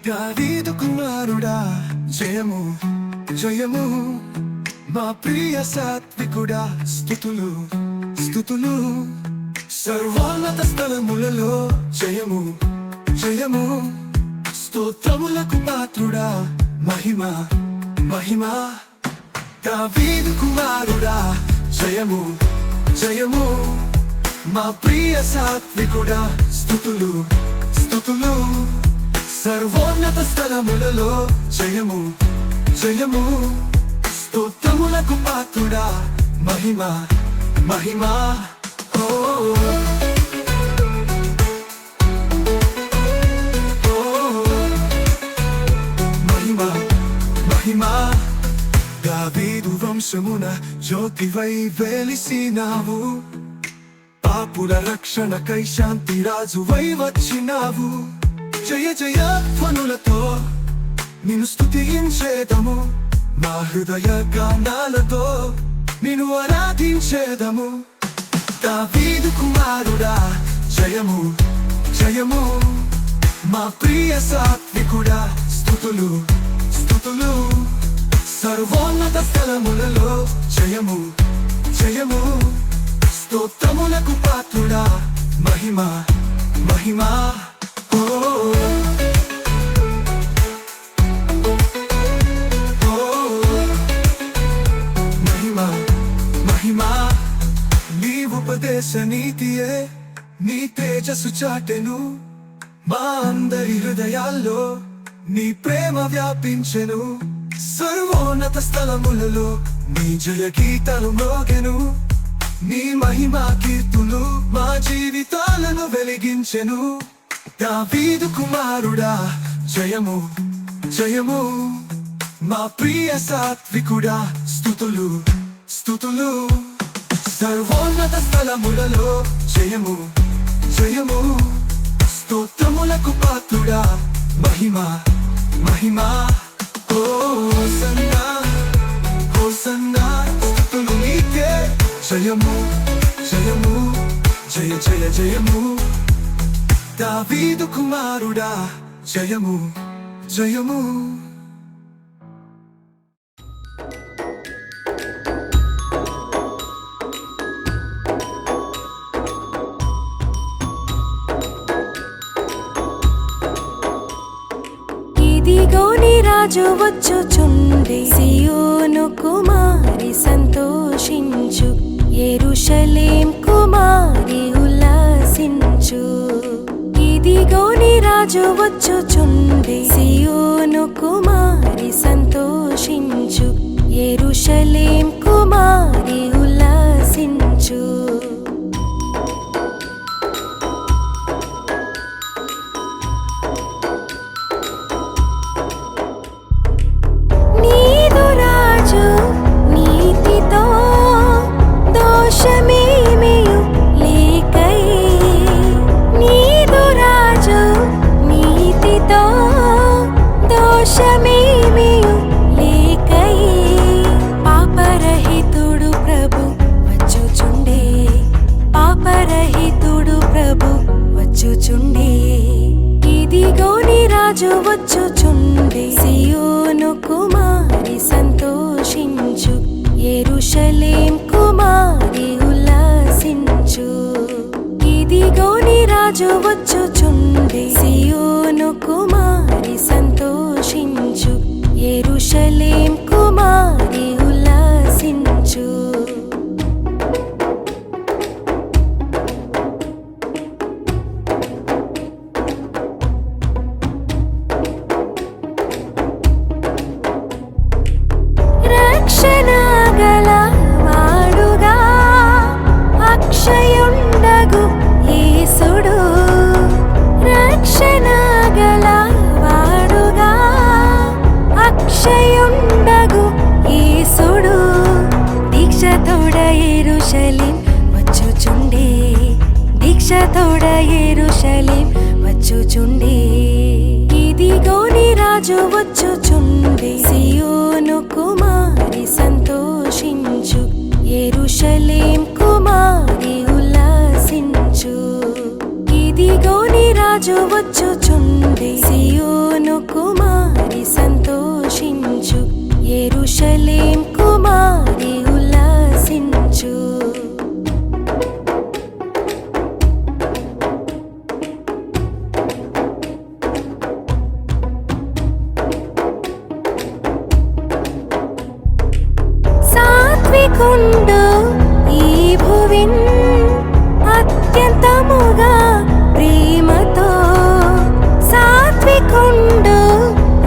దావీదు కుమారుడా జయము జయము మా ప్రియ సాత్వికుడా స్తుతులు స్తుతులు సర్వోన్నత స్థలములలో జయము జయము స్తోత్రములకు పాత్రుడా మహిమ మహిమ దావీదు కుమారుడా జయము జయము మా ప్రియ సాత్వికుడా స్తుతులు స్తుతులు సర్వోన్నత స్థలములలో జయము జయము స్తోత్రములకు పాత్రుడా మహిమ మహిమ ఓ మహిమ మహిమ దావీదు వంశమున జ్యోతివై వెలిసినావు పాపుల రక్షణకై శాంతి రాజువై వచ్చినావు జయ జయ ధ్వనులతో నిన్ను స్తుతించేదము మా హృదయ గానాలతో నిన్ను ఆరాధించేదము దావీదు కుమారుడా జయము జయము మా ప్రియ సాత్వికుడా స్తుతులు స్తుతులు సర్వోన్నత స్థలములలో జయము జయము స్తోత్రములకు పాత్రుడా మహిమ మహిమ ఓ మహిమ మహిమ నీ ఉపదేశ నీతియే నీ తేజస్సు చాటెను మా అందరి హృదయాల్లో నీ ప్రేమ వ్యాపించెను సర్వోన్నత స్థలములలో నీ జయ గీతాలు మ్రోగెను నీ మహిమా కీర్తులు మా జీవితాలను వెలిగించెను దావీదు కుమారుడా జయము జయము మా ప్రియ సాత్వికుడా స్తుతులు స్తుతులు సర్వోన్నత స్థలములలో జయము జయము స్తోత్రములకు పాత్రుడా మహిమ మహిమ హోసన్నా హోసన్నా స్తుతులు నీకే జయము జయము జయ జయ జయము దావీదు కుమారుడా జయము జయము ఇదిగో నీ రాజు వచ్చుచుండే సియోను కుమారి సంతోషించు యెరూషలేం కుమారి ఉల్లాసించు ఇదిగో నీ రాజు వచ్చుచుండే సియోను కుమారి సంతోషించు యెరూషలేం కుమారి ఉల్లాసించు నీదు రాజు నీతితో దోషమేమియు లేకయే నీదు రాజు నీతితో దోషమేమియు లేకయే పాపరహితుడు ప్రభు వచ్చుచుండే పాపరహితుడు ప్రభు వచ్చుచుండే ఇదిగో నీ రాజు వచ్చుచుండే సియోను కుమారి సంతోషించు యెరూషలేం కుమారి ఉల్లాసించు ఇదిగో నీ రాజు వచ్చుచుండే సియోను కుమారి సంతోషించు యెరూషలేం కుమారి ఉల్లాసించు రక్షణగల వాడుగా అక్షయుండగు యేసుడు రక్షణగల వాడుగా అక్షయుండగు యేసుడు దీక్షతోడ యెరూషలేం వచ్చుచుండే దీక్షతోడ యెరూషలేం వచ్చుచుండే ఇదిగో నీ రాజు వచ్చుచుండే సియోను కుమారి సంతోషించు యెరూషలేం కుమారి ఉల్లాసించు ఇదిగో నీ రాజు వచ్చుచుండే సియోను కుమారి సంతోషించు, యెరూషలేం కుమారి ఉల్లాసించు. సాత్వికుండు ఈ భువిన్ అత్యంతముగా ప్రేమతో, సాత్వికుండు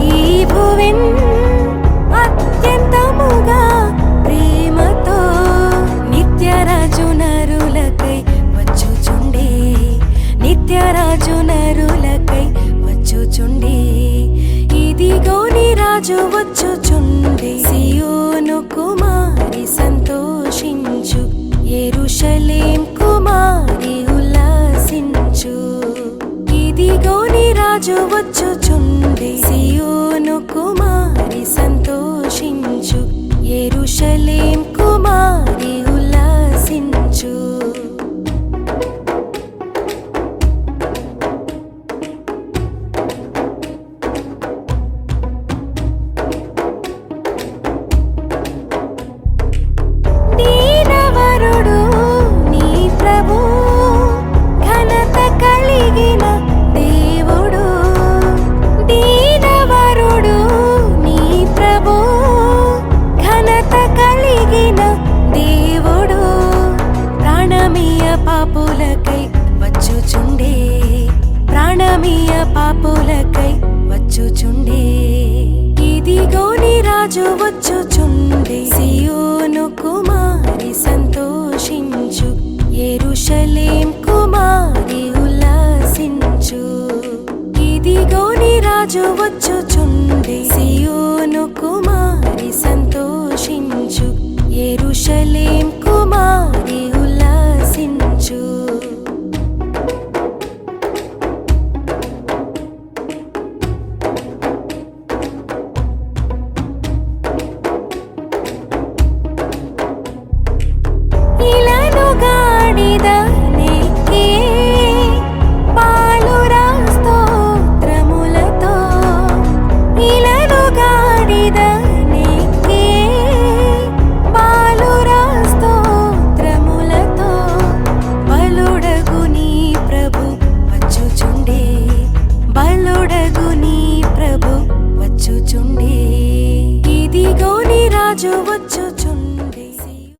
ఈ భువిన్ అత్యంతముగా ప్రేమతో, నిత్యరాజు నరులకై వచ్చుచుండే, నిత్యరాజు నరులకై వచ్చుచుండే. ఇదిగో నీ రాజు వచ్చుచుండే, సియోను కుమారి సంతోషించు, యెరూషలేం కుమారి ఉల్లాసించు. ఇదిగో నీ రాజు వచ్చుచుండే, సియోను కుమారి సంతోషించు, యెరూషలేం కుమారి ఉల్లాసించు. దీనవరుడు నీ ప్రభు, ఘనత కలిగిన దేవుడు. దీనవరుడు నీ ప్రభు, ఘనత కలిగిన దేవుడు. ప్రాణమీయ పాపులకై వచ్చుచుండే, ప్రాణమీయ పాపులకై వచ్చుచుండే. ఇదిగో నీ రాజు వచ్చుచుండే, సియోను కుమారి సంతోషించు, యెరూషలేం కుమారి ఉల్లాసించు. ఇదిగో నీ రాజు వచ్చుచుండే, సియోను కుమారి సంతోషించు, యెరూషలేం